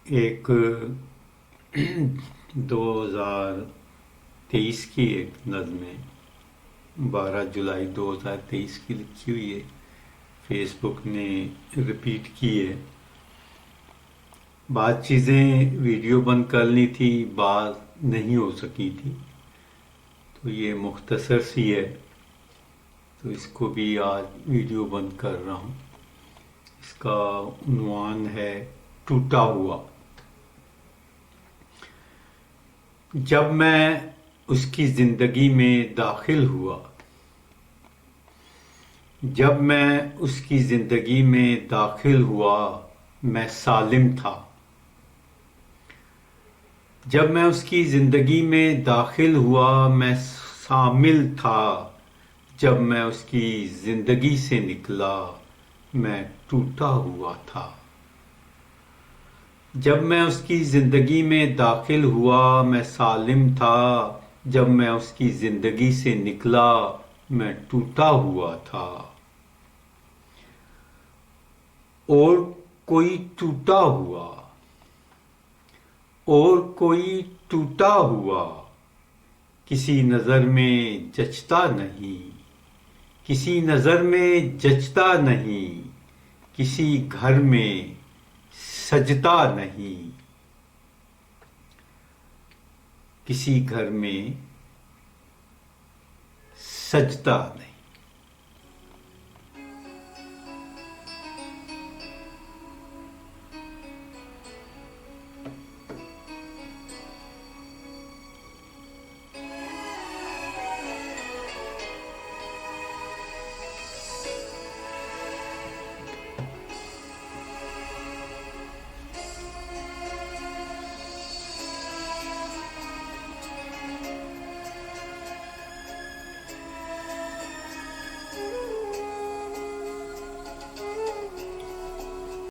ایک 2023 کی ایک نظم ہے، 12 جولائی 2023 کی لکھی ہوئی ہے، فیس بک نے ریپیٹ کی ہے۔ بعض چیزیں ویڈیو بند کرنی تھی، بعض نہیں ہو سکی تھی، تو یہ مختصر سی ہے، تو اس کو بھی آج ویڈیو بند کر رہا ہوں۔ اس کا عنوان ہے ٹوٹا ہوا۔ جب میں اس کی زندگی میں داخل ہوا، جب میں اس کی زندگی میں داخل ہوا، میں سالم تھا۔ جب میں اس کی زندگی میں داخل ہوا، میں شامل تھا۔ جب میں اس کی زندگی سے نکلا، میں ٹوٹا ہوا تھا۔ جب میں اس کی زندگی میں داخل ہوا، میں سالم تھا۔ جب میں اس کی زندگی سے نکلا، میں ٹوٹا ہوا تھا۔ اور کوئی ٹوٹا ہوا، اور کوئی ٹوٹا ہوا، کسی نظر میں جچتا نہیں، کسی نظر میں جچتا نہیں، کسی گھر میں سجتا نہیں، کسی گھر میں سجتا نہیں۔